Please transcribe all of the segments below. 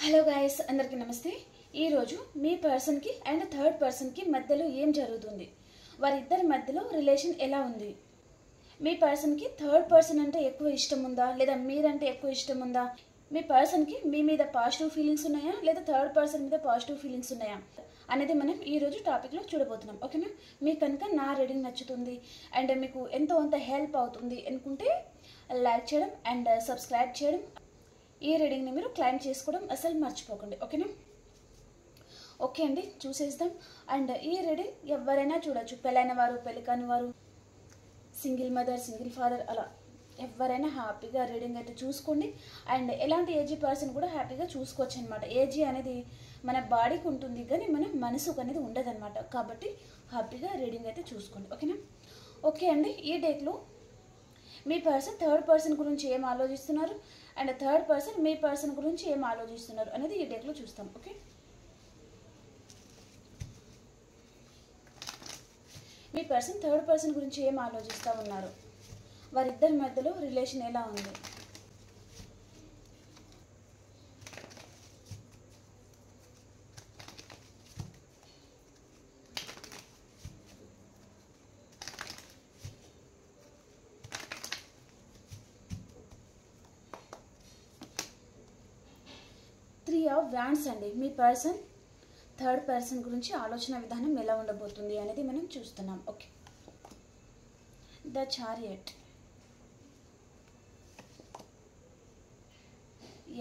Hello guys, అందరికీ నమస్తే. ఈరోజు మీ పర్సన్కి అండ్ థర్డ్ పర్సన్కి మధ్యలో ఏం జరుగుతుంది, వారిద్దరి మధ్యలో రిలేషన్ ఎలా ఉంది, మీ పర్సన్కి థర్డ్ పర్సన్ అంటే ఎక్కువ ఇష్టం ఉందా లేదా మీరంటే ఎక్కువ ఇష్టం ఉందా, మీ పర్సన్కి మీ మీద పాజిటివ్ ఫీలింగ్స్ ఉన్నాయా లేదా థర్డ్ పర్సన్ మీద పాజిటివ్ ఫీలింగ్స్ ఉన్నాయా అనేది మనం ఈరోజు టాపిక్లో చూడబోతున్నాం. ఓకేనా? మీకు కనుక నా రీడింగ్ నచ్చుతుంది అండ్ మీకు ఎంతో అంత హెల్ప్ అవుతుంది అనుకుంటే లైక్ చేయడం అండ్ సబ్స్క్రైబ్ చేయడం, ఈ రీడింగ్ని మీరు క్లైమ్ చేసుకోవడం అసలు మర్చిపోకండి. ఓకేనా? ఓకే అండి, చూసేద్దాం. అండ్ ఈ రీడింగ్ ఎవరైనా చూడొచ్చు, పెళ్ళైన వారు, పెళ్లి కాని వారు, సింగిల్ మదర్, సింగిల్ ఫాదర్, అలా ఎవరైనా హ్యాపీగా రీడింగ్ అయితే చూసుకోండి. అండ్ ఎలాంటి ఏజీ పర్సన్ కూడా హ్యాపీగా చూసుకోవచ్చు అనమాట. ఏజీ అనేది మన బాడీకి ఉంటుంది కానీ మన మనసుకు అనేది ఉండదు అనమాట. కాబట్టి హ్యాపీగా రీడింగ్ అయితే చూసుకోండి. ఓకేనా? ఓకే అండి, ఈ డేట్లో మీ పర్సన్ థర్డ్ పర్సన్ గురించి ఏం ఆలోచిస్తున్నారు అండ్ థర్డ్ పర్సన్ మీ పర్సన్ గురించి ఏం ఆలోచిస్తున్నారు అనేది ఈ డేట్లో చూస్తాం. ఓకే, మీ పర్సన్ థర్డ్ పర్సన్ గురించి ఏం ఆలోచిస్తూ ఉన్నారు, వారిద్దరి మధ్యలో రిలేషన్ ఎలా ఉంది, త్రీ ఆఫ్ వ్యాండ్స్ అండి. మీ పర్సన్ థర్డ్ పర్సన్ గురించి ఆలోచన విధానం ఎలా ఉండబోతుంది అనేది మనం చూస్తున్నాం. Okay, the chariot,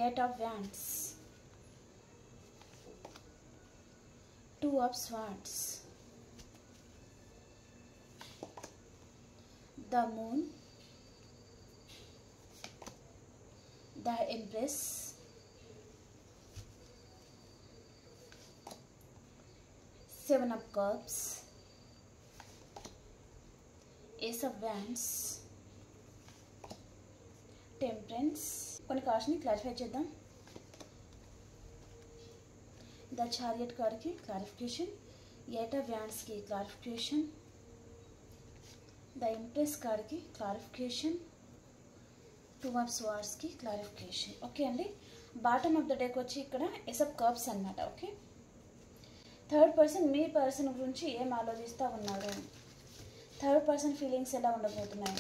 eight of wands, two of swords, the moon, the empress, Seven of Cups, Ace of Wands, Temperance. కొన్ని కార్డ్స్ని క్లారిఫై చేద్దాం. ద చారియట్ కార్డ్కి క్లారిఫికేషన్, ఎయిట్ ఆఫ్ వ్యాండ్స్కి క్లారిఫికేషన్, ద ఇంప్రెస్ కార్డ్కి క్లారిఫికేషన్, టూ ఆఫ్ స్వార్డ్స్కి clarification. Okay అండి, bottom of the deck వచ్చి ఇక్కడ ఏస్ ఆఫ్ కప్స్ అన్నమాట. ఓకే, థర్డ్ పర్సన్ మీ పర్సన్ గురించి ఏం ఆలోచిస్తూ ఉన్నారు, థర్డ్ పర్సన్ ఫీలింగ్స్ ఎలా ఉండబోతున్నాయి,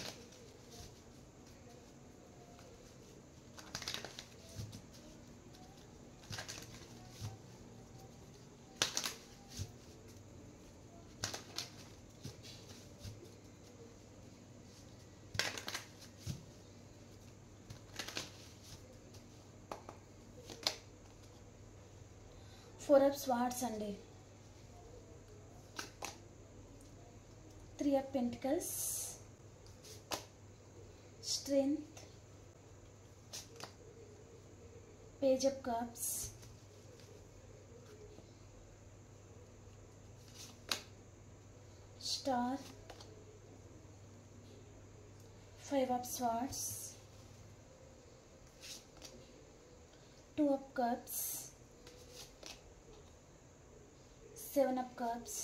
ఫోర్ ఆఫ్ స్వార్డ్స్ అండి, three of pentacles, strength, page of cups, star, five of swords, two of cups, seven of cups,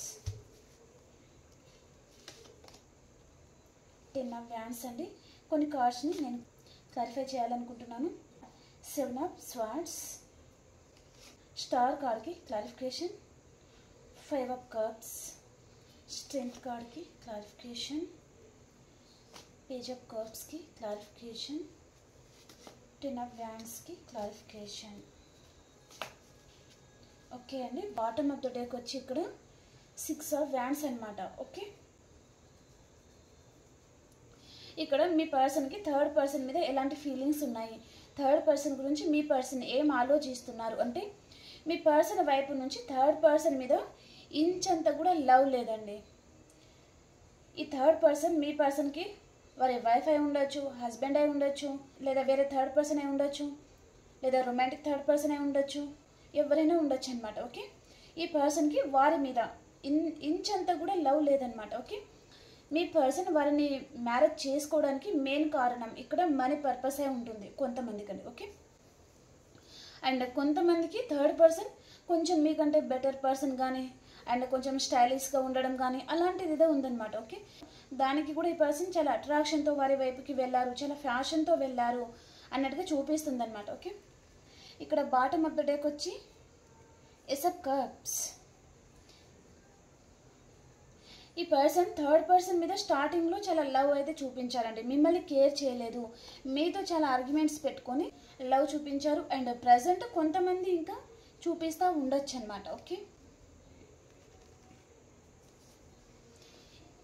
ten of wands అండి. కొన్ని కార్డ్స్ని నేను క్లారిఫై చేయాలనుకుంటున్నాను. సెవెన్ ఆఫ్ స్వార్డ్స్, స్టార్ కార్డ్కి clarification, five of cups, strength కార్డ్కి clarification, page of కప్స్కి clarification, ten of వ్యాండ్స్కి clarification. Okay అండి, బాటమ్ ఆఫ్ ద డేక్ వచ్చి ఇక్కడ సిక్స్ ఆఫ్ వ్యాండ్స్ అన్నమాట. ఓకే, ఇక్కడ మీ పర్సన్కి థర్డ్ పర్సన్ మీద ఎలాంటి ఫీలింగ్స్ ఉన్నాయి, థర్డ్ పర్సన్ గురించి మీ పర్సన్ ఏం ఆలోచిస్తున్నారు అంటే, మీ పర్సన్ వైపు నుంచి థర్డ్ పర్సన్ మీద ఇంచంత కూడా లవ్ లేదండి. ఈ థర్డ్ పర్సన్ మీ పర్సన్కి వారి వైఫ్ అయి ఉండొచ్చు, హస్బెండ్ అయి ఉండొచ్చు, లేదా వేరే థర్డ్ పర్సన్ అయి ఉండొచ్చు, లేదా రొమాంటిక్ థర్డ్ పర్సన్ అయి ఉండొచ్చు, ఎవరైనా ఉండొచ్చు అనమాట. ఓకే, ఈ పర్సన్కి వారి మీద ఇంచంత కూడా లవ్ లేదనమాట. ఓకే, మీ పర్సన్ వారిని మ్యారేజ్ చేసుకోవడానికి మెయిన్ కారణం ఇక్కడ మనీ పర్పస్ అయి ఉంటుంది కొంతమందికి అండి. ఓకే, అండ్ కొంతమందికి థర్డ్ పర్సన్ కొంచెం మీకంటే బెటర్ పర్సన్ కానీ అండ్ కొంచెం స్టైలిష్గా ఉండడం కానీ అలాంటిది ఏదో ఉందన్నమాట. ఓకే, దానికి కూడా ఈ పర్సన్ చాలా అట్రాక్షన్తో వారి వైపుకి వెళ్ళారు, చాలా ఫ్యాషన్తో వెళ్ళారు అన్నట్టుగా చూపిస్తుంది అనమాట. ఓకే, ఇక్కడ బాటమ్ ఆఫ్ ద డెక్ వచ్చి ఎస్ ఆఫ్ కప్స్. ఈ పర్సన్ థర్డ్ పర్సన్ మీద స్టార్టింగ్లో చాలా లవ్ అయితే చూపించారండి, మిమ్మల్ని కేర్ చేయలేదు, మీతో చాలా ఆర్గ్యుమెంట్స్ పెట్టుకొని లవ్ చూపించారు. అండ్ ప్రజెంట్ కొంతమంది ఇంకా చూపిస్తూ ఉండొచ్చు అనమాట. ఓకే,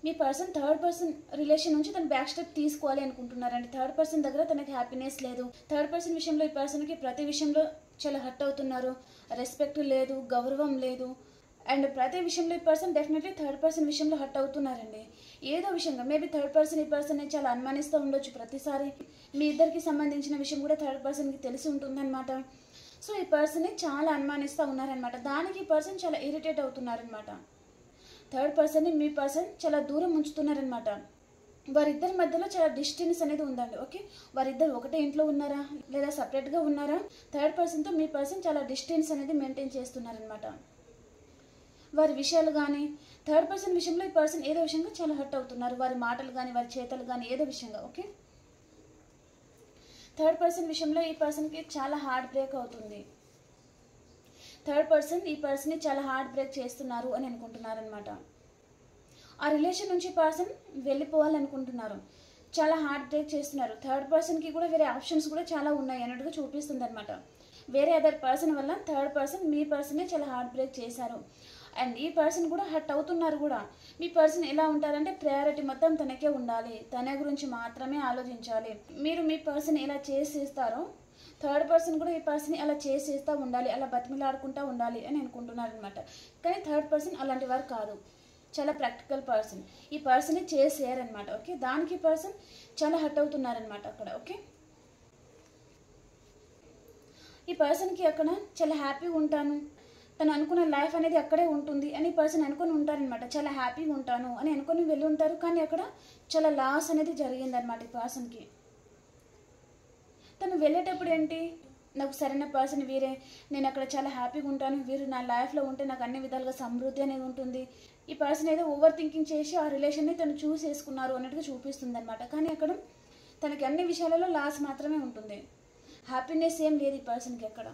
మీ పర్సన్ థర్డ్ పర్సన్ రిలేషన్ నుంచి తను బ్యాక్ స్టెప్ తీసుకోవాలి అనుకుంటున్నారండి. థర్డ్ పర్సన్ దగ్గర తనకి హ్యాపీనెస్ లేదు. థర్డ్ పర్సన్ విషయంలో ఈ పర్సన్కి ప్రతి విషయంలో చాలా హర్ట్ అవుతున్నారు. రెస్పెక్ట్ లేదు, గౌరవం లేదు. అండ్ ప్రతి విషయంలో ఈ పర్సన్ డెఫినెట్లీ థర్డ్ పర్సన్ విషయంలో హర్ట్ అవుతున్నారండి. ఏదో విషయంగా మేబీ థర్డ్ పర్సన్ ఈ పర్సన్ని చాలా అనుమానిస్తూ ఉండొచ్చు ప్రతిసారి. మీ ఇద్దరికి సంబంధించిన విషయం కూడా థర్డ్ పర్సన్కి తెలిసి ఉంటుందన్నమాట. సో ఈ పర్సన్ని చాలా అనుమానిస్తూ ఉన్నారనమాట. దానికి ఈ పర్సన్ చాలా ఇరిటేట్ అవుతున్నారనమాట. థర్డ్ పర్సన్ని మీ పర్సన్ చాలా దూరం ఉంచుతున్నారనమాట. వారిద్దరి మధ్యలో చాలా డిస్టెన్స్ అనేది ఉందండి. ఓకే, వారిద్దరు ఒకటే ఇంట్లో ఉన్నారా లేదా సపరేట్గా ఉన్నారా, థర్డ్ పర్సన్తో మీ పర్సన్ చాలా డిస్టెన్స్ అనేది మెయింటైన్ చేస్తున్నారనమాట. వారి విషయాలు కానీ థర్డ్ పర్సన్ విషయంలో ఈ పర్సన్ ఏదో విషయంగా చాలా హర్ట్ అవుతున్నారు. వారి మాటలు కానీ వారి చేతలు కానీ ఏదో విషయంగా. ఓకే, థర్డ్ పర్సన్ విషయంలో ఈ పర్సన్కి చాలా హార్ట్ బ్రేక్ అవుతుంది. థర్డ్ పర్సన్ ఈ పర్సన్ని చాలా హార్ట్ బ్రేక్ చేస్తున్నారు అని అనుకుంటున్నారనమాట. ఆ రిలేషన్ నుంచి పర్సన్ వెళ్ళిపోవాలనుకుంటున్నారు, చాలా హార్ట్ బ్రేక్ చేస్తున్నారు. థర్డ్ పర్సన్కి కూడా వేరే ఆప్షన్స్ కూడా చాలా ఉన్నాయి అన్నట్టుగా చూపిస్తుంది అనమాట. వేరే అదర్ పర్సన్ వల్ల థర్డ్ పర్సన్ మీ పర్సన్నే చాలా హార్ట్ బ్రేక్ చేశారు. అండ్ ఈ పర్సన్ కూడా హర్ట్ అవుతున్నారు కూడా. మీ పర్సన్ ఎలా ఉంటారంటే ప్రయారిటీ మొత్తం తనకే ఉండాలి, తన గురించి మాత్రమే ఆలోచించాలి. మీరు మీ పర్సన్ ఎలా చేసేస్తారో థర్డ్ పర్సన్ కూడా ఈ పర్సన్ అలా చేసేస్తూ ఉండాలి, అలా బతిమిలాడుకుంటూ ఉండాలి అని అనుకుంటున్నారు అనమాట. కానీ థర్డ్ పర్సన్ అలాంటి వారు కాదు, చాలా ప్రాక్టికల్ పర్సన్. ఈ పర్సన్ని చేసేయారనమాట. ఓకే, దానికి ఈ పర్సన్ చాలా హర్ట్ అవుతున్నారనమాట అక్కడ. ఓకే, ఈ పర్సన్కి అక్కడ చాలా హ్యాపీగా ఉంటాను, తను అనుకున్న లైఫ్ అనేది అక్కడే ఉంటుంది అని పర్సన్ అనుకొని ఉంటారనమాట. చాలా హ్యాపీగా ఉంటాను అని అనుకొని వెళ్ళి ఉంటారు, కానీ అక్కడ చాలా లాస్ అనేది జరిగిందనమాట ఈ పర్సన్కి. తను వెళ్ళేటప్పుడు ఏంటి, నాకు సరైన పర్సన్ వీరే, నేను అక్కడ చాలా హ్యాపీగా ఉంటాను, వీరు నా లైఫ్లో ఉంటే నాకు అన్ని విధాలుగా సమృద్ధి అనేది ఉంటుంది. ఈ పర్సన్ ఏదో ఓవర్ థింకింగ్ చేసి ఆ రిలేషన్ని తను చూస్ చేసుకున్నారు అన్నట్టుగా చూపిస్తుంది అనమాట. కానీ అక్కడ తనకి అన్ని విషయాలలో లాస్ మాత్రమే ఉంటుంది, హ్యాపీనెస్ ఏం లేదు ఈ పర్సన్కి అక్కడ.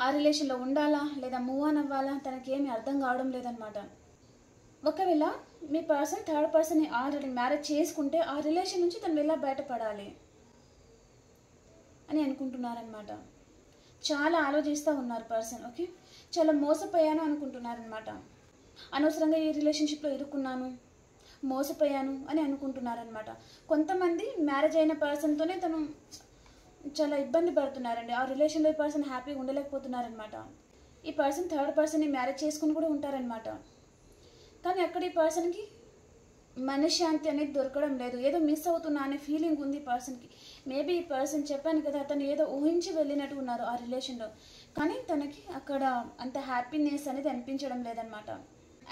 ఆ రిలేషన్లో ఉండాలా లేదా మూవ్ ఆన్ అవ్వాలా తనకేమీ అర్థం కావడం లేదనమాట. ఒకవేళ మీ పర్సన్ థర్డ్ పర్సన్ని ఆల్రెడీ మ్యారేజ్ చేసుకుంటే ఆ రిలేషన్ నుంచి తను ఎలా బయటపడాలి అని అనుకుంటున్నారనమాట. చాలా ఆలోచిస్తూ ఉన్నారు పర్సన్. ఓకే, చాలా మోసపోయాను అనుకుంటున్నారనమాట. అనవసరంగా ఈ రిలేషన్షిప్లో ఇరుక్కున్నాను, మోసపోయాను అని అనుకుంటున్నారనమాట. కొంతమంది మ్యారేజ్ అయిన పర్సన్తోనే తను చాలా ఇబ్బంది పడుతున్నారండి. ఆ రిలేషన్లో ఈ పర్సన్ హ్యాపీగా ఉండలేకపోతున్నారనమాట. ఈ పర్సన్ థర్డ్ పర్సన్ని మ్యారేజ్ చేసుకుని కూడా ఉంటారనమాట. కానీ అక్కడ ఈ పర్సన్కి మనశ్శాంతి అనేది దొరకడం లేదు, ఏదో మిస్ అవుతున్నా అనే ఫీలింగ్ ఉంది ఈ పర్సన్కి. మేబీ ఈ పర్సన్ చెప్పాను కదా, అతను ఏదో ఊహించి వెళ్ళినట్టు ఉన్నారు ఆ రిలేషన్లో, కానీ తనకి అక్కడ అంత హ్యాపీనెస్ అనేది అనిపించడం లేదనమాట.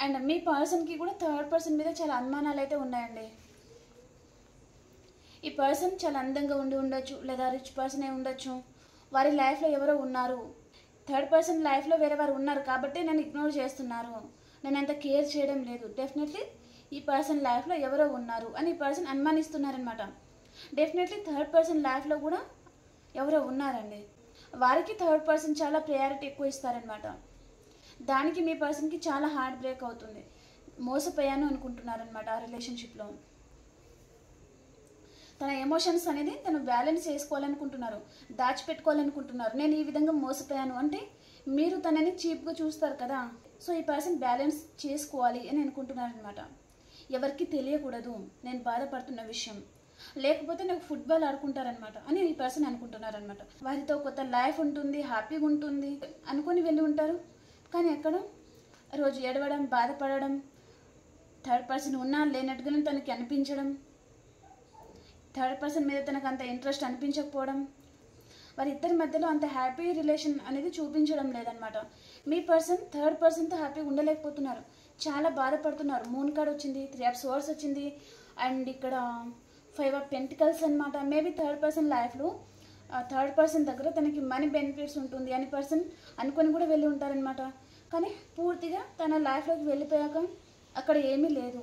అండ్ మీ పర్సన్కి కూడా థర్డ్ పర్సన్ మీద చాలా అనుమానాలు అయితే ఉన్నాయండి. ఈ పర్సన్ చాలా అందంగా ఉండి ఉండొచ్చు లేదా రిచ్ పర్సన్ అయి ఉండొచ్చు. వారి లైఫ్లో ఎవరో ఉన్నారు, థర్డ్ పర్సన్ లైఫ్లో వేరే వారు ఉన్నారు కాబట్టి నన్ను ఇగ్నోర్ చేస్తున్నారు, నేను అంత కేర్ చేయడం లేదు. డెఫినెట్లీ ఈ పర్సన్ లైఫ్లో ఎవరో ఉన్నారు అని ఈ పర్సన్ అనుమానిస్తున్నారనమాట. డెఫినెట్లీ థర్డ్ పర్సన్ లైఫ్లో కూడా ఎవరో ఉన్నారండి. వారికి థర్డ్ పర్సన్ చాలా ప్రయారిటీ ఎక్కువ ఇస్తారనమాట. దానికి మీ పర్సన్కి చాలా హార్ట్ బ్రేక్ అవుతుంది, మోసపోయాను అనుకుంటున్నారనమాట ఆ రిలేషన్షిప్లో. తన ఎమోషన్స్ అనేది తను బ్యాలెన్స్ చేసుకోవాలనుకుంటున్నారు, దాచిపెట్టుకోవాలనుకుంటున్నారు. నేను ఈ విధంగా మోసపోయాను అంటే మీరు తనని చీప్గా చూస్తారు కదా. సో ఈ పర్సన్ బ్యాలెన్స్ చేసుకోవాలి అని అనుకుంటున్నారనమాట. ఎవరికి తెలియకూడదు నేను బాధపడుతున్న విషయం, లేకపోతే నాకు ఫుట్బాల్ ఆడుకుంటారనమాట అని ఈ పర్సన్ అనుకుంటున్నారనమాట. వారితో కొత్త లైఫ్ ఉంటుంది, హ్యాపీగా ఉంటుంది అనుకొని వెళ్ళి ఉంటారు. కానీ అక్కడ రోజు ఏడవడం, బాధపడడం, థర్డ్ పర్సన్ ఉన్నా లేనట్టుగానే తనకి అనిపించడం, థర్డ్ పర్సన్ మీద తనకు అంత ఇంట్రెస్ట్ అనిపించకపోవడం, వారిద్దరి మధ్యలో అంత హ్యాపీ రిలేషన్ అనేది చూపించడం లేదనమాట. మీ పర్సన్ థర్డ్ పర్సన్తో హ్యాపీగా ఉండలేకపోతున్నారు, చాలా బాధపడుతున్నారు. మూన్ కార్డ్ వచ్చింది, 3 ఆఫ్ సోర్స్ వచ్చింది, అండ్ ఇక్కడ 5 ఆఫ్ పెంటికల్స్ అనమాట. మేబీ థర్డ్ పర్సన్ లైఫ్లో థర్డ్ పర్సన్ దగ్గర తనకి మనీ బెనిఫిట్స్ ఉంటుంది అని పర్సన్ అనుకొని కూడా వెళ్ళి ఉంటారనమాట. కానీ పూర్తిగా తన లైఫ్లోకి వెళ్ళిపోయాక అక్కడ ఏమీ లేదు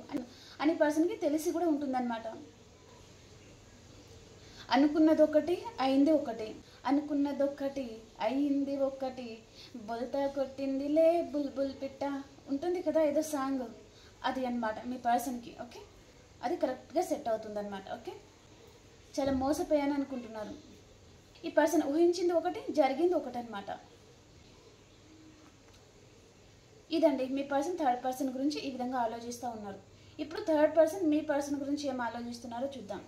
అని పర్సన్కి తెలిసి కూడా ఉంటుందన్నమాట. అనుకున్నది ఒకటి అయింది ఒకటి, అనుకున్నది ఒకటి అయింది ఒకటి, బొల్తా కొట్టిందిలే బుల్బుల్ పిట్ట ఉంటుంది కదా ఏదో సాంగ్, అది అన్నమాట మీ పర్సన్కి. ఓకే, అది కరెక్ట్గా సెట్ అవుతుంది అనమాట. ఓకే, చాలా మోసపోయాను అనుకుంటున్నారు. ఈ పర్సన్ ఊహించింది ఒకటి, జరిగింది ఒకటి అనమాట. ఇదండి మీ పర్సన్ థర్డ్ పర్సన్ గురించి ఈ విధంగా ఆలోచిస్తూ ఉన్నారు. ఇప్పుడు థర్డ్ పర్సన్ మీ పర్సన్ గురించి ఏం ఆలోచిస్తున్నారో చూద్దాం.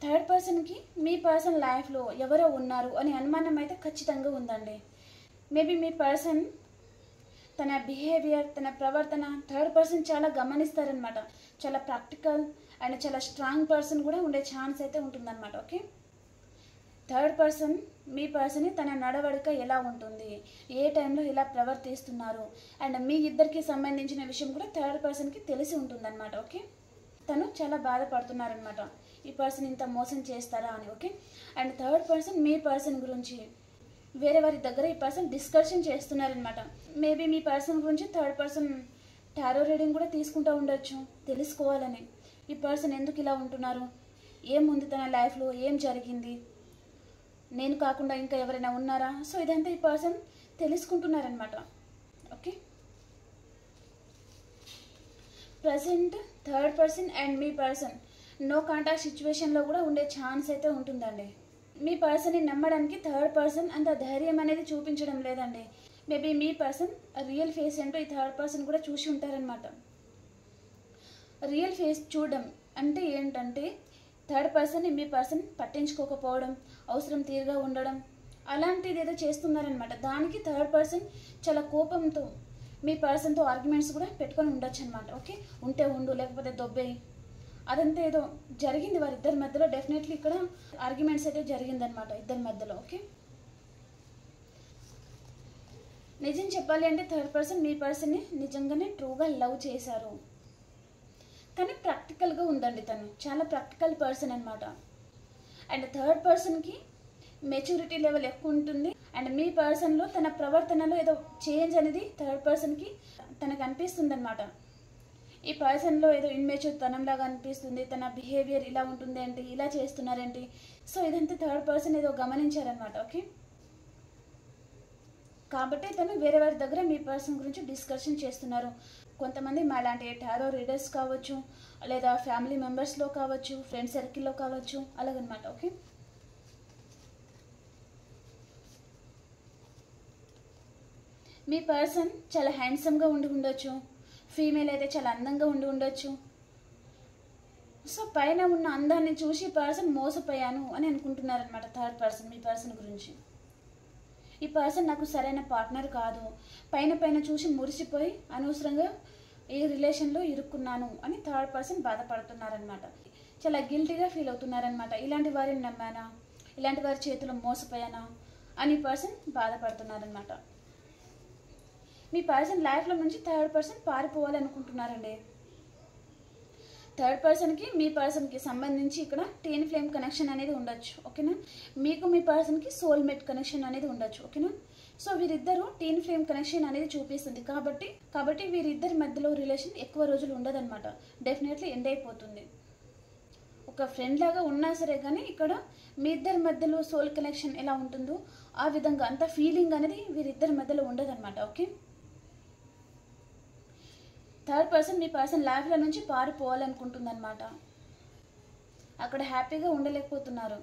థర్డ్ పర్సన్కి మీ పర్సన్ లైఫ్లో ఎవరో ఉన్నారు అనే అనుమానం అయితే ఖచ్చితంగా ఉందండి. మేబీ మీ పర్సన్ తన బిహేవియర్, తన ప్రవర్తన థర్డ్ పర్సన్ చాలా గమనిస్తారనమాట. చాలా ప్రాక్టికల్ అండ్ చాలా స్ట్రాంగ్ పర్సన్ కూడా ఉండే ఛాన్స్ అయితే ఉంటుందన్నమాట. ఓకే, థర్డ్ పర్సన్ మీ పర్సన్ తన నడవడిక ఎలా ఉంటుంది, ఏ టైంలో ఎలా ప్రవర్తిస్తున్నారు అండ్ మీ ఇద్దరికి సంబంధించిన విషయం కూడా థర్డ్ పర్సన్కి తెలిసి ఉంటుందన్నమాట. ఓకే, తను చాలా బాధపడుతున్నారనమాట, ఈ పర్సన్ ఇంత మోసం చేస్తారా అని. ఓకే, అండ్ థర్డ్ పర్సన్ మీ పర్సన్ గురించి వేరే వారి దగ్గర ఈ పర్సన్ డిస్కషన్ చేస్తున్నారనమాట. మేబీ మీ పర్సన్ గురించి థర్డ్ పర్సన్ టారో రీడింగ్ కూడా తీసుకుంటూ ఉండొచ్చు తెలుసుకోవాలని. ఈ పర్సన్ ఎందుకు ఇలా ఉంటున్నారు, ఏముంది తన లైఫ్లో, ఏం జరిగింది, నేను కాకుండా ఇంకా ఎవరైనా ఉన్నారా, సో ఇదంతా ఈ పర్సన్ తెలుసుకుంటున్నారనమాట. Okay, present third person and మీ పర్సన్ నో కాంటాక్ట్ సిచ్యువేషన్లో కూడా ఉండే ఛాన్స్ అయితే ఉంటుందండి. మీ పర్సన్ని నమ్మడానికి థర్డ్ పర్సన్ అంత ధైర్యం అనేది చూపించడం లేదండి. మేబీ మీ పర్సన్ రియల్ ఫేస్ ఏంటో ఈ థర్డ్ పర్సన్ కూడా చూసి ఉంటారనమాట. రియల్ ఫేస్ చూడడం అంటే ఏంటంటే థర్డ్ పర్సన్ని మీ పర్సన్ పట్టించుకోకపోవడం, అవసరం తీరుగా ఉండడం, అలాంటిది ఏదో చేస్తున్నారనమాట. దానికి థర్డ్ పర్సన్ చాలా కోపంతో మీ పర్సన్తో ఆర్గ్యుమెంట్స్ కూడా పెట్టుకొని ఉండొచ్చు అనమాట. ఓకే, ఉంటే ఉండు లేకపోతే దొబ్బేయి, అదంతా ఏదో జరిగింది వారిద్దరి మధ్యలో. డెఫినెట్లీ ఇక్కడ ఆర్గ్యుమెంట్స్ అయితే జరిగిందనమాట ఇద్దరి మధ్యలో. ఓకే, నిజం చెప్పాలి అంటే థర్డ్ పర్సన్ మీ పర్సన్ని నిజంగానే ట్రూగా లవ్ చేశారు, కానీ ప్రాక్టికల్గా ఉందండి. తను చాలా ప్రాక్టికల్ పర్సన్ అనమాట. అండ్ థర్డ్ పర్సన్కి మెచ్యూరిటీ లెవెల్ ఎక్కువ ఉంటుంది. అండ్ మీ పర్సన్లో తన ప్రవర్తనలో ఏదో చేంజ్ అనేది థర్డ్ పర్సన్కి తనకు అనిపిస్తుంది అనమాట. ఈ పర్సన్లో ఏదో ఇన్మెచ్యూర్ తనంలాగా అనిపిస్తుంది, తన బిహేవియర్ ఇలా ఉంటుంది ఏంటి, ఇలా చేస్తున్నారేంటి, సో ఇదంతా థర్డ్ పర్సన్ ఏదో గమనించారనమాట. ఓకే, కాబట్టి తను వేరే వారి దగ్గర మీ పర్సన్ గురించి డిస్కషన్ చేస్తున్నారు. కొంతమంది మా లాంటి టారో రీడర్స్ కావచ్చు, లేదా ఫ్యామిలీ మెంబర్స్లో కావచ్చు, ఫ్రెండ్ సర్కిల్లో కావచ్చు, అలాగనమాట. ఓకే, మీ పర్సన్ చాలా హ్యాండ్సమ్గా ఉండి ఉండొచ్చు, ఫీమేల్ అయితే చాలా అందంగా ఉండి ఉండొచ్చు. సో పైన ఉన్న అందాన్ని చూసి పర్సన్ మోసపోయాను అని అనుకుంటున్నారనమాట థర్డ్ పర్సన్ మీ పర్సన్ గురించి. ఈ పర్సన్ నాకు సరైన పార్ట్నర్ కాదు, పైన పైన చూసి మురిసిపోయి అనవసరంగా ఈ రిలేషన్లో ఇరుక్కున్నాను అని థర్డ్ పర్సన్ బాధపడుతున్నారనమాట. చాలా గిల్టీగా ఫీల్ అవుతున్నారనమాట. ఇలాంటి వారిని నమ్మానా, ఇలాంటి వారి చేతిలో మోసపోయానా అని పర్సన్ బాధపడుతున్నారనమాట. మీ పర్సన్ లైఫ్లో నుంచి థర్డ్ పర్సన్ పారిపోవాలనుకుంటున్నారండి. థర్డ్ పర్సన్కి మీ పర్సన్కి సంబంధించి ఇక్కడ టీన్ ఫ్లేమ్ కనెక్షన్ అనేది ఉండొచ్చు. ఓకేనా, మీకు మీ పర్సన్కి సోల్మేట్ కనెక్షన్ అనేది ఉండొచ్చు. ఓకేనా, సో వీరిద్దరూ టీన్ ఫ్లేమ్ కనెక్షన్ అనేది చూపిస్తుంది. కాబట్టి వీరిద్దరి మధ్యలో రిలేషన్ ఎక్కువ రోజులు ఉండదన్నమాట. డెఫినెట్లీ ఎండ్ అయిపోతుంది. ఒక ఫ్రెండ్ లాగా ఉన్నా సరే కానీ ఇక్కడ మీ ఇద్దరి మధ్యలో సోల్ కనెక్షన్ ఎలా ఉంటుందో ఆ విధంగా అంత ఫీలింగ్ అనేది వీరిద్దరి మధ్యలో ఉండదన్నమాట. ఓకే, థర్డ్ పర్సన్ మీ పర్సన్ లైఫ్లో నుంచి పారిపోవాలనుకుంటుందన్నమాట. అక్కడ హ్యాపీగా ఉండలేకపోతున్నారు.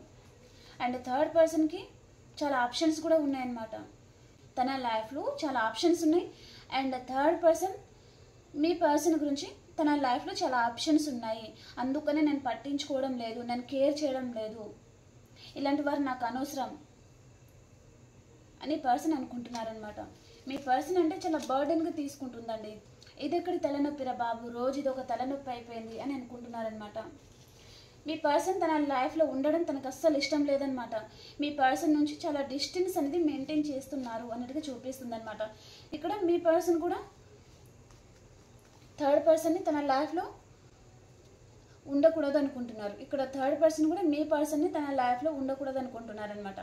అండ్ థర్డ్ పర్సన్కి చాలా ఆప్షన్స్ కూడా ఉన్నాయన్నమాట. తన లైఫ్లో చాలా ఆప్షన్స్ ఉన్నాయి. అండ్ థర్డ్ పర్సన్ మీ పర్సన్ గురించి తన లైఫ్లో చాలా ఆప్షన్స్ ఉన్నాయి, అందుకనే నేను పట్టించుకోవడం లేదు, నేను కేర్ చేయడం లేదు, ఇలాంటి వారు నాకు అనవసరం అని పర్సన్ అనుకుంటున్నారనమాట. మీ పర్సన్ అంటే చాలా బర్డెన్గా తీసుకుంటుందండి. ఇది ఎక్కడి తలనొప్పిరా బాబు, రోజు ఇది ఒక తలనొప్పి అయిపోయింది అని అనుకుంటున్నారనమాట. మీ పర్సన్ తన లైఫ్లో ఉండడం తనకు అస్సలు ఇష్టం లేదనమాట. మీ పర్సన్ నుంచి చాలా డిస్టెన్స్ అనేది మెయింటైన్ చేస్తున్నారు అన్నట్టుగా చూపిస్తుంది అనమాట. ఇక్కడ మీ పర్సన్ కూడా థర్డ్ పర్సన్ని తన లైఫ్లో ఉండకూడదు అనుకుంటున్నారు. ఇక్కడ థర్డ్ పర్సన్ కూడా మీ పర్సన్ని తన లైఫ్లో ఉండకూడదు అనుకుంటున్నారు అనమాట.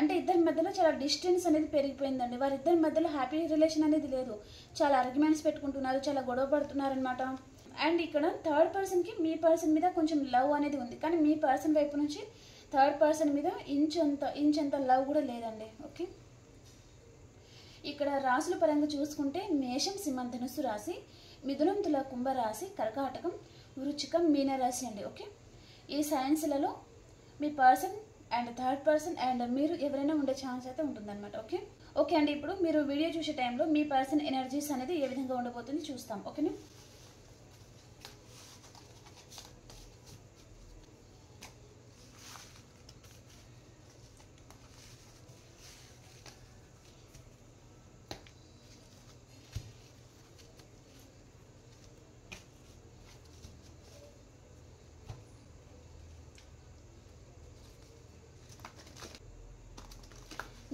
అంటే ఇద్దరి మధ్యలో చాలా డిస్టెన్స్ అనేది పెరిగిపోయిందండి. వారిద్దరి మధ్యలో హ్యాపీ రిలేషన్ అనేది లేదు. చాలా ఆర్గ్యుమెంట్స్ పెట్టుకుంటున్నారు, చాలా గొడవ పడుతున్నారు అనమాట. అండ్ ఇక్కడ థర్డ్ పర్సన్కి మీ పర్సన్ మీద కొంచెం లవ్ అనేది ఉంది, కానీ మీ పర్సన్ వైపు నుంచి థర్డ్ పర్సన్ మీద ఇంచంత లవ్ కూడా లేదండి. ఓకే, ఇక్కడ రాశుల పరంగా చూసుకుంటే మేషం, సింహం, ధనుస్సు రాశి, మిథునం, తుల, కుంభ రాశి, కర్కాటకం, వృశ్చికం, మీన రాశి అండి. ఓకే, ఈ సైన్స్లలో మీ person and third person and మీరు ఎవరైనా ఉండే ఛాన్స్ అయితే ఉంటుందన్నమాట. ఓకే ఓకే అండి, ఇప్పుడు మీరు వీడియో చూసే టైంలో మీ పర్సన్ ఎనర్జీస్ అనేది ఏ విధంగా ఉండబోతుంది చూస్తాం. ఓకేనా,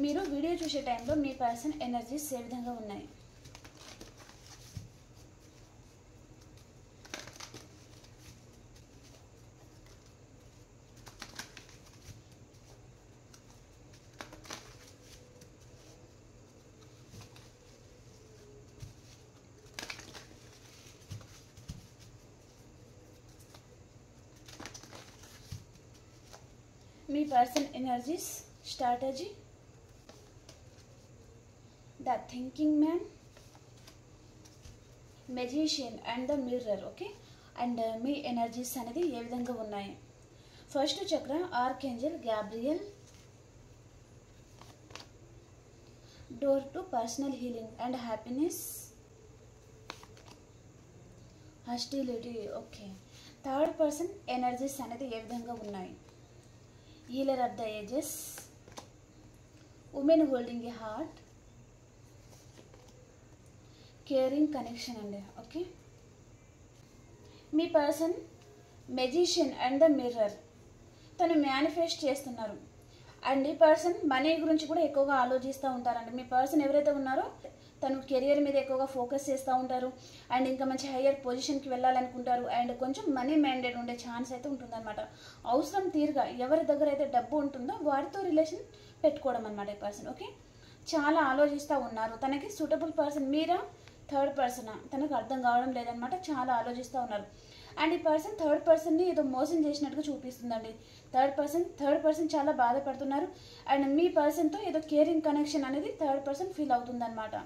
మీరు వీడియో చూసే టైంలో మీ పర్సన్ ఎనర్జీస్ ఏ విధంగా ఉన్నాయి. మీ person energies, strategy, the thinking man, magician and the mirror. Okay, and మీ ఎనర్జీస్ అనేది ఏ విధంగా ఉన్నాయి. First chakra archangel Gabriel, door to personal healing and happiness, hostility. Okay, third person energies అనేది ఏ విధంగా ఉన్నాయి. Healer of the ages, women holding a heart, caring connection అండి. ఓకే, మీ person magician and the mirror, తను మేనిఫెస్ట్ చేస్తున్నారు. And ఈ person money గురించి కూడా ఎక్కువగా ఆలోచిస్తూ ఉంటారండి. మీ పర్సన్ ఎవరైతే ఉన్నారో తను కెరియర్ మీద ఎక్కువగా ఫోకస్ చేస్తూ ఉంటారు అండ్ ఇంకా మంచి హయ్యర్ పొజిషన్కి వెళ్ళాలనుకుంటారు అండ్ కొంచెం మనీ మైండెడ్ ఉండే ఛాన్స్ అయితే ఉంటుందన్నమాట. అవసరం తీరుగా ఎవరి దగ్గర అయితే డబ్బు ఉంటుందో వారితో రిలేషన్ పెట్టుకోవడం అనమాట ఈ పర్సన్. ఓకే, చాలా ఆలోచిస్తూ ఉన్నారు. తనకి సూటబుల్ పర్సన్ మీరా థర్డ్ పర్సనా తనకు అర్థం కావడం లేదనమాట. చాలా ఆలోచిస్తూ ఉన్నారు. అండ్ ఈ పర్సన్ థర్డ్ పర్సన్ని ఏదో మోసం చేసినట్టుగా చూపిస్తుందండి. థర్డ్ పర్సన్ చాలా బాధపడుతున్నారు అండ్ మీ పర్సన్తో ఏదో కేరింగ్ కనెక్షన్ అనేది థర్డ్ పర్సన్ ఫీల్ అవుతుందన్నమాట.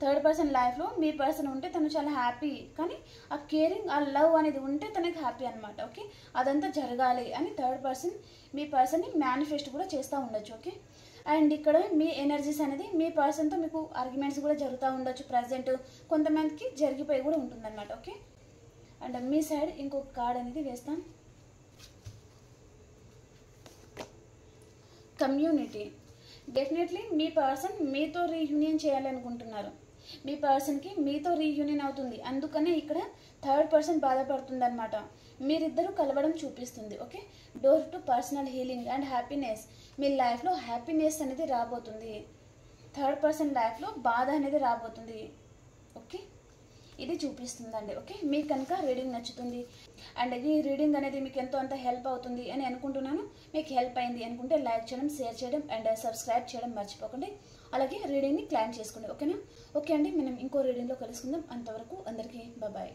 థర్డ్ పర్సన్ లైఫ్లో మీ పర్సన్ ఉంటే తను చాలా హ్యాపీ, కానీ ఆ కేరింగ్ ఆ లవ్ అనేది ఉంటే తనకి హ్యాపీ అనమాట. ఓకే, అదంతా జరగాలి అని థర్డ్ పర్సన్ మీ పర్సన్ని మేనిఫెస్ట్ కూడా చేస్తూ ఉండొచ్చు. ఓకే, అండ్ ఇక్కడ మీ ఎనర్జీస్ అనేది మీ పర్సన్తో మీకు ఆర్గ్యుమెంట్స్ కూడా జరుగుతూ ఉండొచ్చు. ప్రజెంట్ కొంతమందికి జరిగిపోయి కూడా ఉంటుందన్నమాట. ఓకే, అండ్ మీ సైడ్ ఇంకొక కార్డ్ అనేది వేస్తాం. కమ్యూనిటీ. డెఫినెట్లీ మీ పర్సన్ మీతో రీయూనియన్ చేయాలనుకుంటున్నారు. మీ పర్సన్కి మీతో రీయూనియన్ అవుతుంది, అందుకనే ఇక్కడ థర్డ్ పర్సన్ బాధపడుతుంది అనమాట. మీరిద్దరూ కలవడం చూపిస్తుంది. Okay, door to personal healing and happiness. మీ లైఫ్లో హ్యాపీనెస్ అనేది రాబోతుంది. థర్డ్ పర్సన్ లైఫ్లో బాధ అనేది రాబోతుంది. ఓకే, ఇది చూపిస్తుందండి. ఓకే, మీకు కనుక రీడింగ్ నచ్చుతుంది అండ్ ఈ రీడింగ్ అనేది మీకు ఎంతో అంత హెల్ప్ అవుతుంది అని అనుకుంటున్నాను. మీకు హెల్ప్ అయింది అనుకుంటే లైక్ చేయడం, షేర్ చేయడం అండ్ సబ్స్క్రైబ్ చేయడం మర్చిపోకండి. అలాగే రీడింగ్ని క్లైమ్ చేసుకోండి. ఓకేనా? ఓకే అండి, మనం ఇంకో రీడింగ్లో కలుసుకుందాం. అంతవరకు అందరికీ బాయ్.